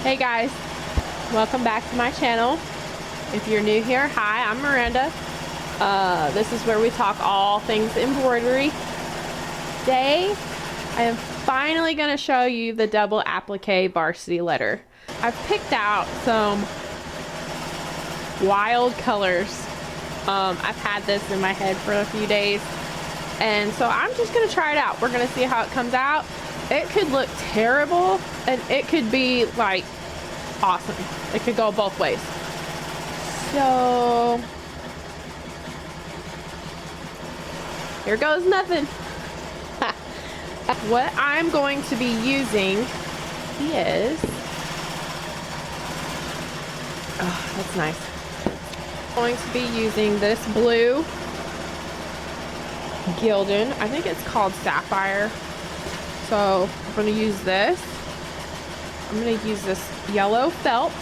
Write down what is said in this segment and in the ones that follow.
Hey guys, welcome back to my channel. If you're new here, hi, I'm Miranda. This is where we talk all things embroidery. Today, I am finally going to show you the double applique varsity letter. I've picked out some wild colors. I've had this in my head for a few days, and so I'm just going to try it out. We're going to see how it comes out. It could look terrible, and it could be like awesome. It could go both ways. So here goes nothing. What I'm going to be using is, oh, that's nice. I'm going to be using this blue gilded. I think it's called sapphire. So I'm going to use this. I'm going to use this yellow felt.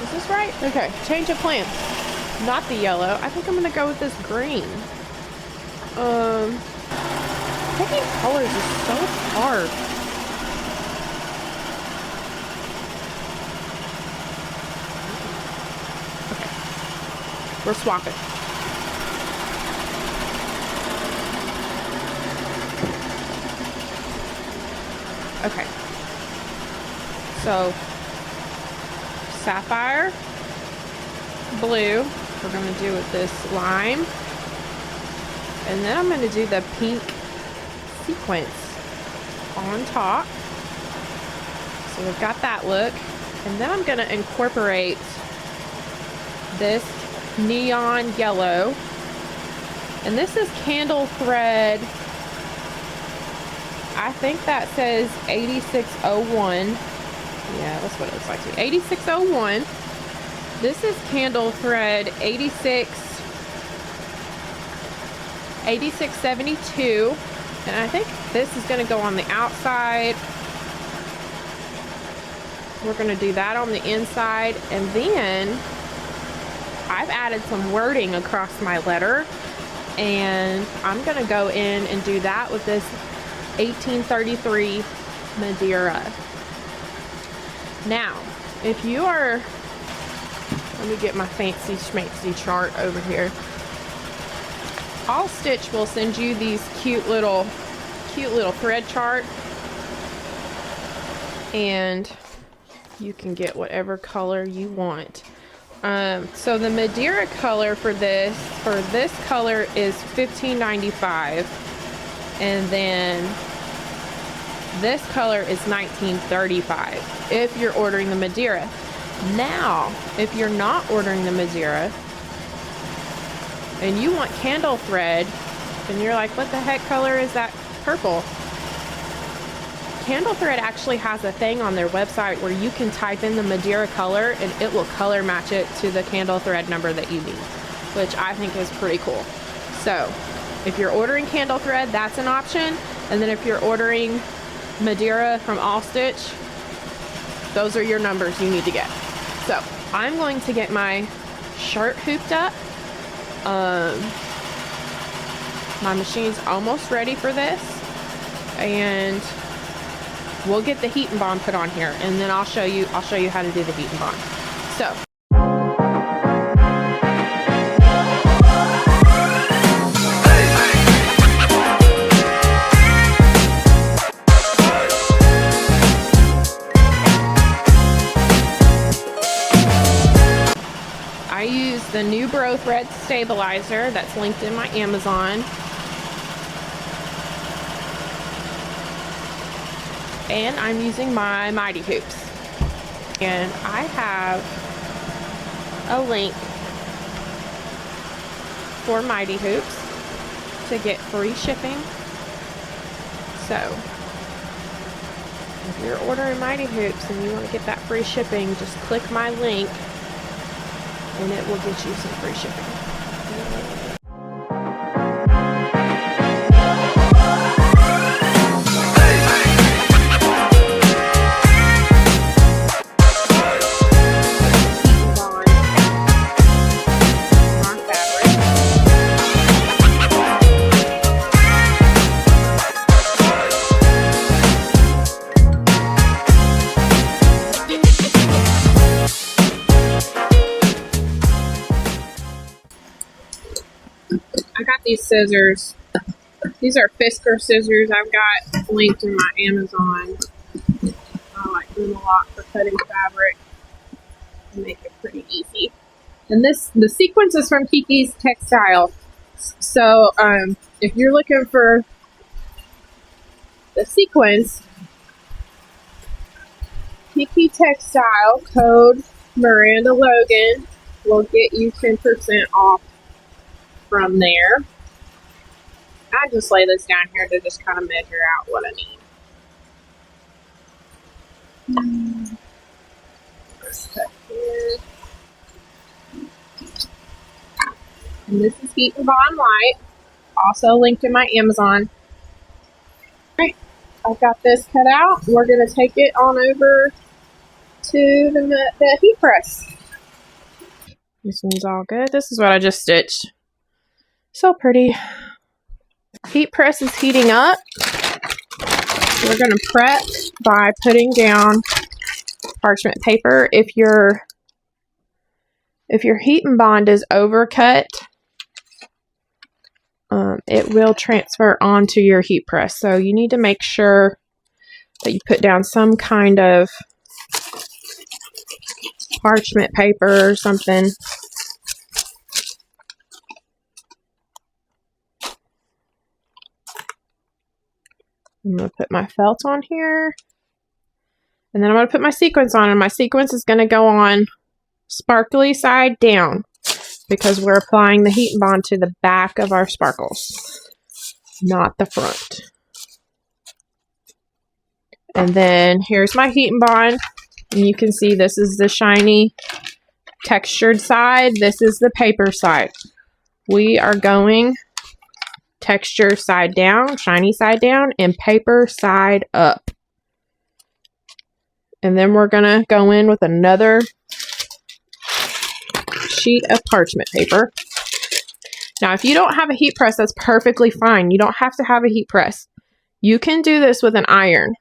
Is this right? Okay, change of plans. Not the yellow. I think I'm going to go with this green. Picking colors is so hard. Okay. We're swapping. Okay, so sapphire blue we're going to do with this lime, and then I'm going to do the pink sequence on top. So we've got that look, and then I'm going to incorporate this neon yellow, and this is candle thread. I think that says 8601. Yeah, that's what it looks like to me. 8601. This is candle thread 8672. And I think this is going to go on the outside. We're going to do that on the inside. And then I've added some wording across my letter. And I'm going to go in and do that with this 1833 Madeira. Now, if you are, let me get my fancy schmancy chart over here. All Stitch will send you these cute little thread chart, and you can get whatever color you want. So the Madeira color for this color is $15.95. And then this color is $19.35 if you're ordering the Madeira. Now, if you're not ordering the Madeira and you want candle thread, and you're like, what the heck color is that purple? Candle thread actually has a thing on their website where you can type in the Madeira color and it will color match it to the candle thread number that you need, which I think is pretty cool. So if you're ordering candle thread, that's an option. And then if you're ordering Madeira from All Stitch, those are your numbers you need to get. So I'm going to get my shirt hooped up. My machine's almost ready for this, and we'll get the heat and bond put on here, and then I'll show you how to do the heat and bond. So I use the new Bro Thread stabilizer that's linked in my Amazon. And I'm using my Mighty Hoops. And I have a link for Mighty Hoops to get free shipping. So if you're ordering Mighty Hoops and you want to get that free shipping, just click my link and it will get you some free shipping. I got these scissors. These are Fisker scissors I've got linked in my Amazon. I like them a lot for cutting fabric and make it pretty easy. And the sequence is from Kiki Textiles. So if you're looking for the sequence, Kiki Textile code Miranda Logan will get you 10% off from there. I just lay this down here to just kind of measure out what I need. Cut here. And this is Heat and Bond White, also linked in my Amazon. Alright, I've got this cut out. We're going to take it on over to the heat press. This one's all good. This is what I just stitched. So pretty. Heat press is heating up. We're going to prep by putting down parchment paper. If your heat and bond is overcut, it will transfer onto your heat press. So you need to make sure that you put down some kind of parchment paper or something. I'm going to put my felt on here. And then I'm going to put my sequence on. And my sequence is going to go on sparkly side down, because we're applying the heat and bond to the back of our sparkles, not the front. And then here's my heat and bond. And you can see this is the shiny textured side. This is the paper side. We are going texture side down, shiny side down, and paper side up. And then we're going to go in with another sheet of parchment paper. Now, if you don't have a heat press, that's perfectly fine. You don't have to have a heat press. You can do this with an iron.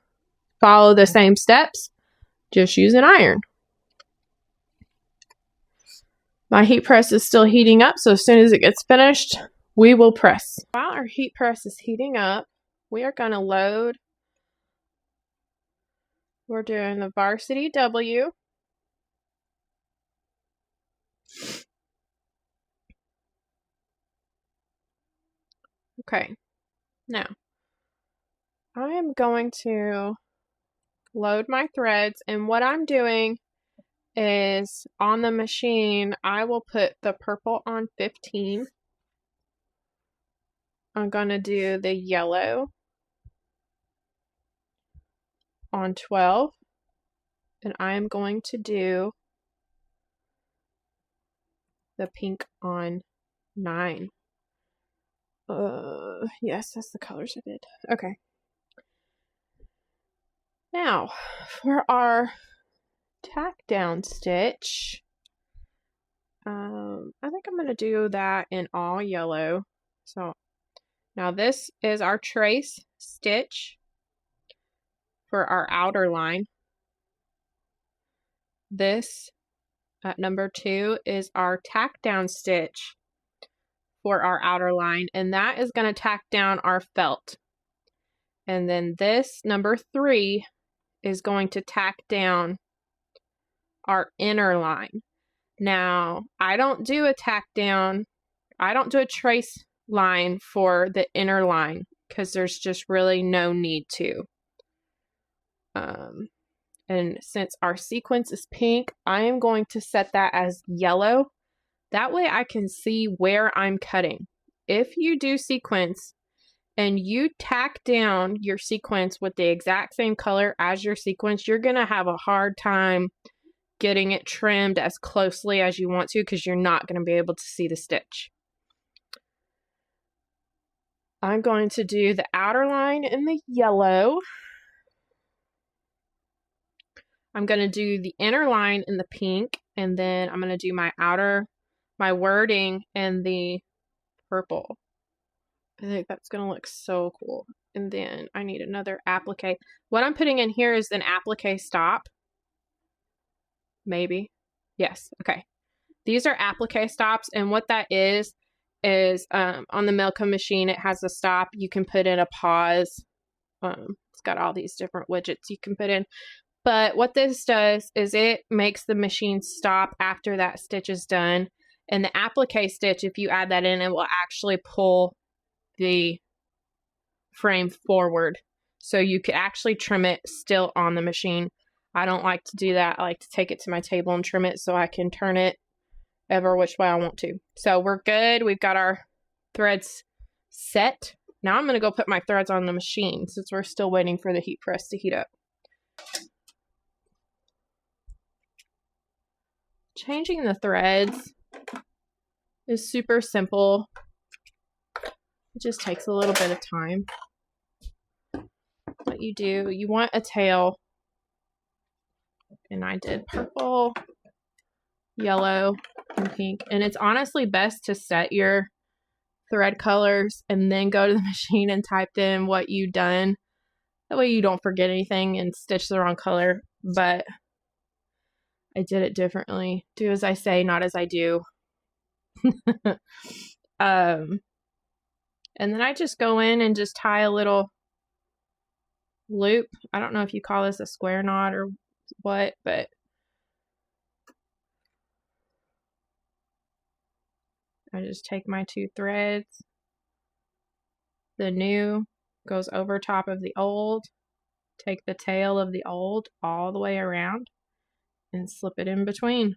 Follow the same steps. Just use an iron. My heat press is still heating up, so as soon as it gets finished, we will press. While our heat press is heating up, we are going to load. We're doing the Varsity W. Okay, now I am going to load my threads, and what I'm doing is on the machine, I will put the purple on 15. I'm going to do the yellow on 12, and I am going to do the pink on 9. Yes, that's the colors I did. Okay. Now, for our tack down stitch, I think I'm going to do that in all yellow. So now this is our trace stitch for our outer line. This at number 2 is our tack down stitch for our outer line, and that is going to tack down our felt. And then this number 3 is going to tack down our inner line. Now, I don't do a tack down, I don't do a trace line for the inner line because there's just really no need to. And since our sequence is pink, I am going to set that as yellow. That way I can see where I'm cutting. If you do sequence and you tack down your sequence with the exact same color as your sequence, you're going to have a hard time getting it trimmed as closely as you want to, because you're not going to be able to see the stitch. I'm going to do the outer line in the yellow. I'm going to do the inner line in the pink, and then I'm going to do my wording in the purple. I think that's going to look so cool. And then I need another applique. What I'm putting in here is an applique stop. Maybe. Yes. Okay. These are applique stops, and what that is is on the Melco machine, it has a stop. You can put in a pause. It's got all these different widgets you can put in. But what this does is it makes the machine stop after that stitch is done. And the applique stitch, if you add that in, it will actually pull the frame forward. So you could actually trim it still on the machine. I don't like to do that. I like to take it to my table and trim it so I can turn it ever which way I want to. So we're good. We've got our threads set. Now I'm going to go put my threads on the machine since we're still waiting for the heat press to heat up. Changing the threads is super simple. It just takes a little bit of time. What you do, you want a tail, and I did purple, yellow, and pink. And it's honestly best to set your thread colors and then go to the machine and type in what you've done. That way you don't forget anything and stitch the wrong color. But I did it differently. Do as I say, not as I do. And then I just go in and just tie a little loop. I don't know if you call this a square knot or what, but I just take my two threads. The new goes over top of the old. Take the tail of the old all the way around and slip it in between.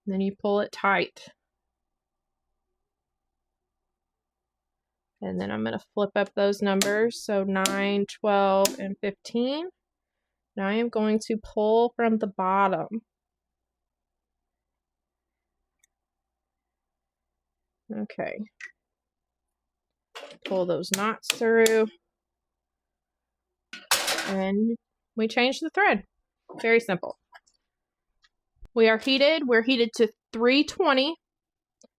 Then you pull it tight. And then I'm going to flip up those numbers. So 9, 12, and 15. Now I am going to pull from the bottom. Okay. Pull those knots through. And we change the thread. Very simple. We are heated. We're heated to 320.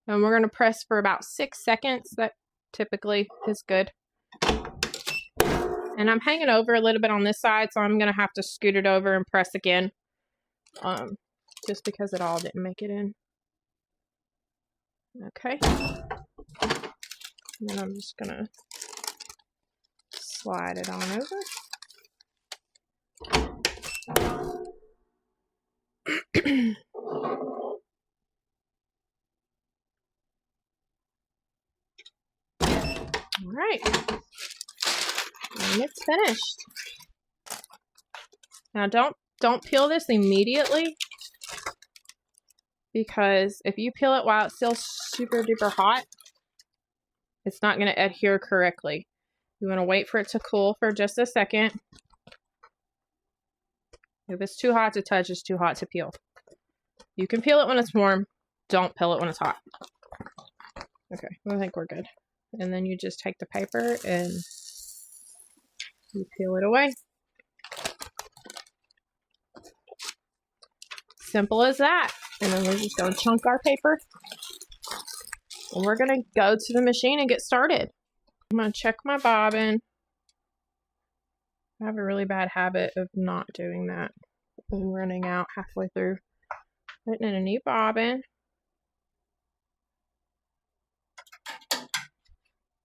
And we're going to press for about 6 seconds. That typically is good. And I'm hanging over a little bit on this side, so I'm going to have to scoot it over and press again. Just because it all didn't make it in. Okay. And then I'm just going to slide it on over. All right, and it's finished. Now don't peel this immediately, because if you peel it while it's still super duper hot, it's not going to adhere correctly. You want to wait for it to cool for just a second. If it's too hot to touch, it's too hot to peel. You can peel it when it's warm. Don't peel it when it's hot. Okay, I think we're good. And then you just take the paper and you peel it away. Simple as that. And then we're just going to chunk our paper. And we're going to go to the machine and get started. I'm going to check my bobbin. I have a really bad habit of not doing that and running out halfway through. Putting in a new bobbin.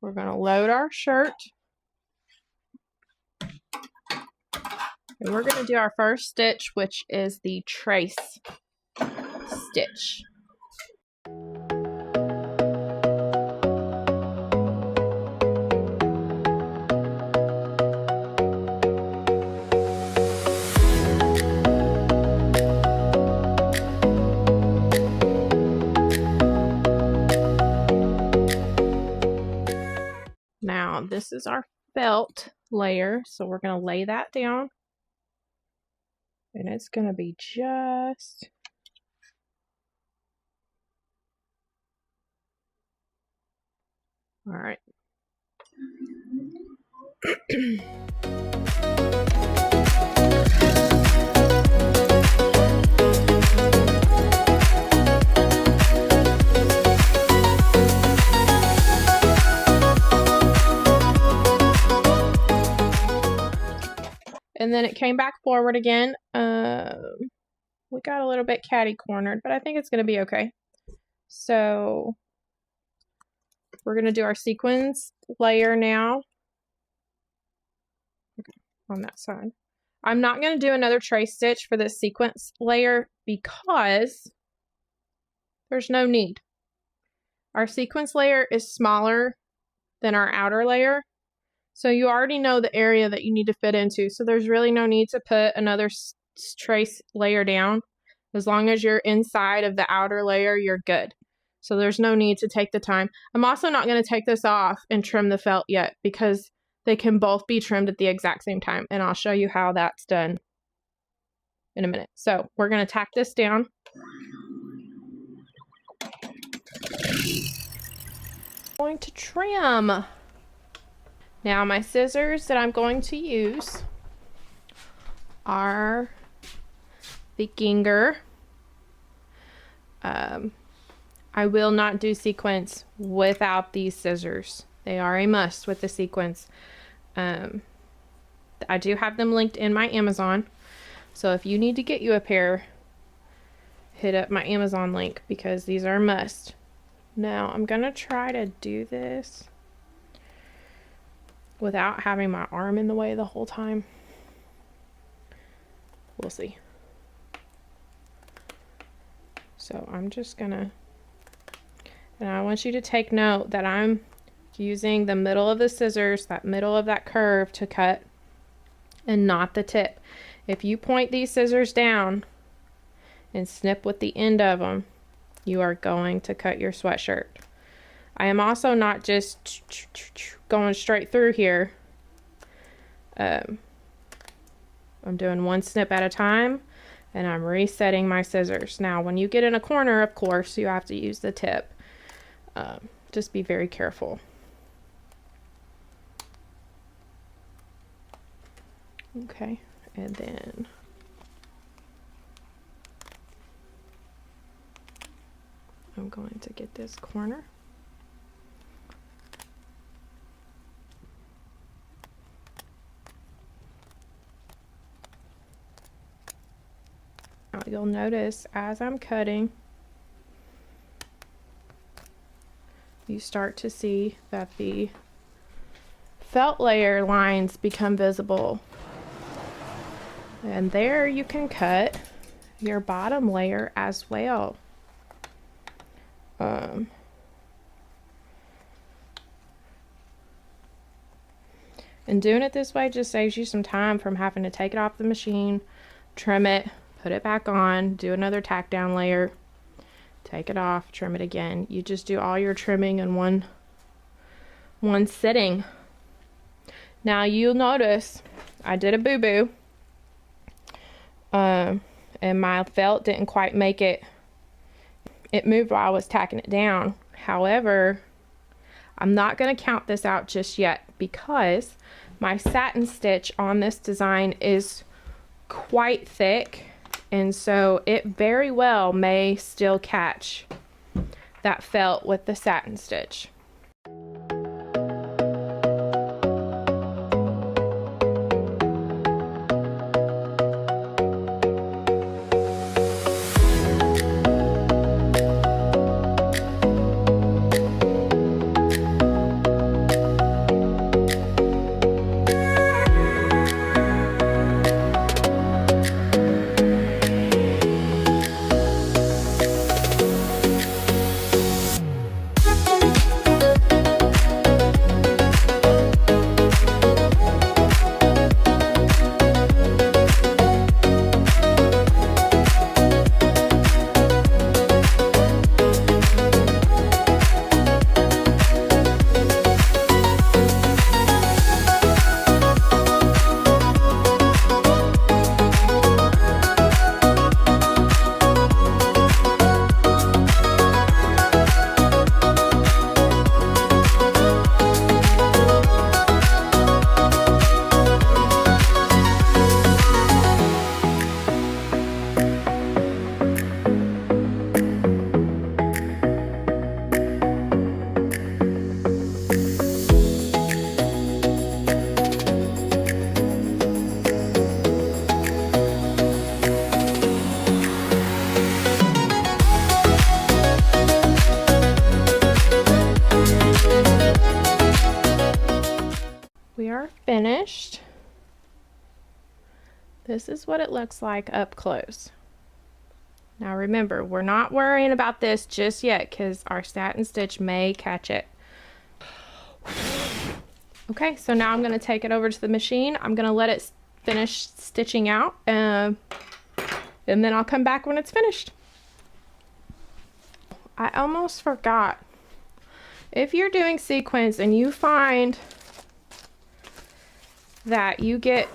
We're going to load our shirt. And we're going to do our first stitch, which is the trace stitch. Now, this is our felt layer, so we're going to lay that down. And it's going to be just all right. And then it came back forward again. We got a little bit catty cornered, but I think it's going to be okay. So We're going to do our sequins layer now. Okay, on that side. I'm not going to do another trace stitch for this sequence layer because there's no need. Our sequence layer is smaller than our outer layer, so you already know the area that you need to fit into, so there's really no need to put another trace layer down. As long as you're inside of the outer layer, you're good. So there's no need to take the time. I'm also not going to take this off and trim the felt yet because they can both be trimmed at the exact same time, and I'll show you how that's done in a minute. So we're going to tack this down. I'm going to trim. Now my scissors that I'm going to use are the Ginger. I will not do sequins without these scissors. They are a must with the sequins. I do have them linked in my Amazon, so if you need to get you a pair, hit up my Amazon link because these are a must. Now I'm gonna try to do this without having my arm in the way the whole time. We'll see. So I'm just gonna, and I want you to take note that I'm using the middle of the scissors, that middle of that curve to cut, and not the tip. If you point these scissors down and snip with the end of them, you are going to cut your sweatshirt. I am also not just going straight through here. I'm doing one snip at a time, and I'm resetting my scissors. Now, when you get in a corner, of course, you have to use the tip. Just be very careful. Okay, and then I'm going to get this corner. Now you'll notice as I'm cutting, you start to see that the felt layer lines become visible. And there you can cut your bottom layer as well. And doing it this way just saves you some time from having to take it off the machine, trim it, put it back on, do another tack down layer, take it off, trim it again. You just do all your trimming in one sitting. Now you'll notice I did a boo-boo, and my felt didn't quite make it. It moved while I was tacking it down. However, I'm not going to count this out just yet because my satin stitch on this design is quite thick, and so it very well may still catch that felt with the satin stitch. are finished. This is what it looks like up close. Now remember, we're not worrying about this just yet because our satin stitch may catch it. Okay, so now I'm going to take it over to the machine. I'm going to let it finish stitching out, and then I'll come back when it's finished. I almost forgot. If you're doing sequins and you find that you get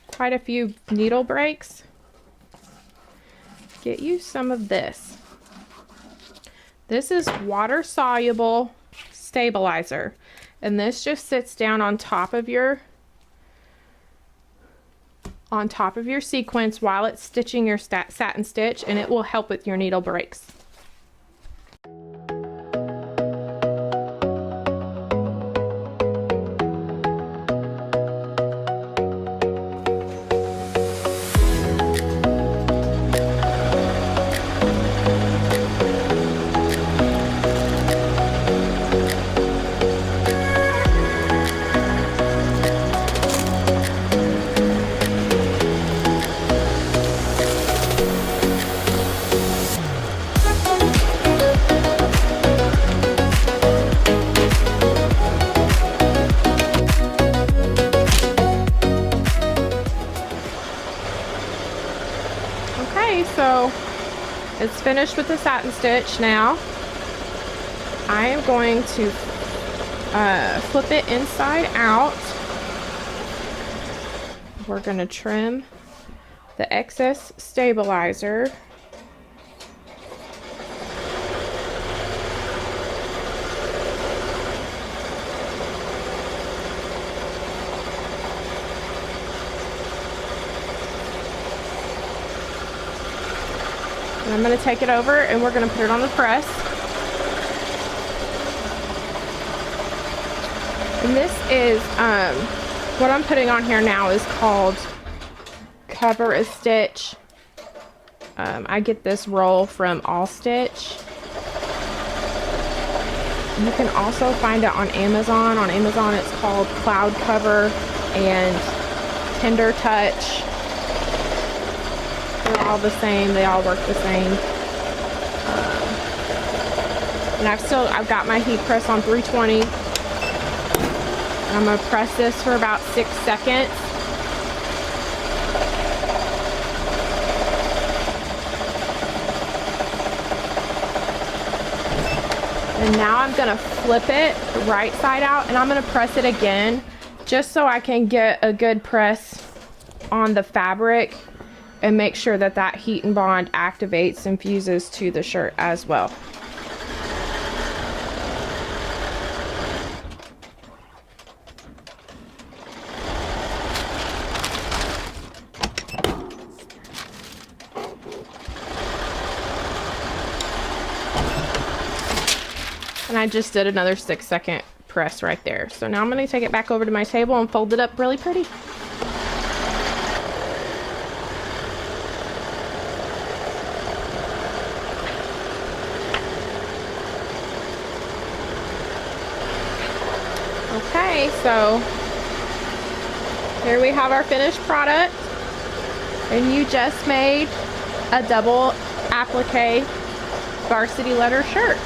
quite a few needle breaks, get you some of this. This is water soluble stabilizer, and this just sits down on top of your sequence while it's stitching your satin stitch, and it will help with your needle breaks. So it's finished with the satin stitch. Now I am going to flip it inside out. We're going to trim the excess stabilizer. And I'm going to take it over and we're going to put it on the press. And this is, what I'm putting on here now is called Cover a Stitch. I get this roll from All Stitch. You can also find it on Amazon. On Amazon it's called Cloud Cover and Tender Touch. They're all the same. They all work the same. And I've got my heat press on 320. I'm going to press this for about 6 seconds. And now I'm going to flip it right side out, and I'm going to press it again just so I can get a good press on the fabric and make sure that that heat and bond activates and fuses to the shirt as well. And I just did another 6-second press right there. So now I'm going to take it back over to my table and fold it up really pretty. Okay, so here we have our finished product, and you just made a double applique varsity letter shirt.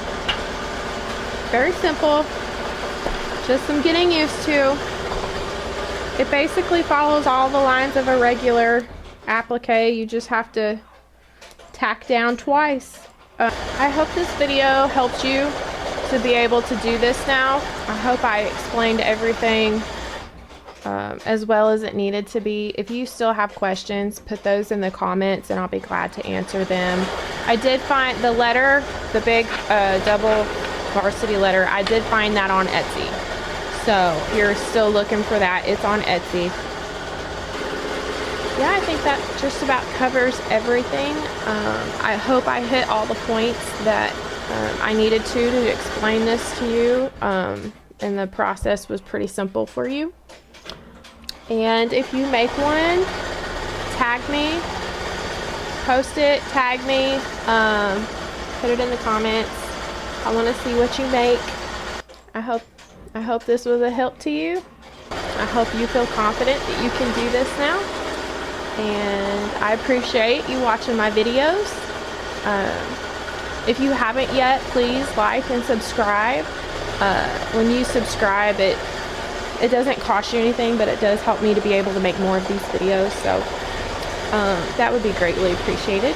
Very simple, just some getting used to. It basically follows all the lines of a regular applique. You just have to tack down twice. I hope this video helped you to be able to do this now. I hope I explained everything as well as it needed to be. If you still have questions, put those in the comments and I'll be glad to answer them. I did find the letter, the big double varsity letter, I did find that on Etsy. So if you're still looking for that, it's on Etsy. Yeah, I think that just about covers everything. I hope I hit all the points that I needed to explain this to you, and the process was pretty simple for you. And if you make one, tag me, post it, tag me, put it in the comments. I want to see what you make. I hope this was a help to you. I hope you feel confident that you can do this now. And I appreciate you watching my videos. If you haven't yet, please like and subscribe. When you subscribe, it doesn't cost you anything, but it does help me to be able to make more of these videos. So that would be greatly appreciated.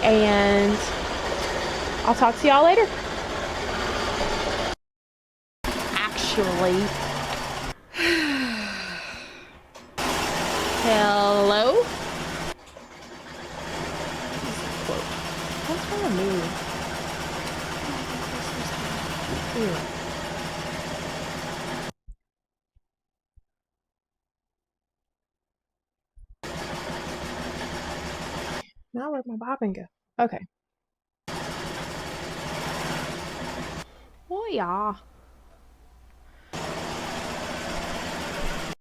And I'll talk to y'all later. Actually, hello? What's wrong with me? Ew. Now where'd my bobbin go? Okay. Oh yeah.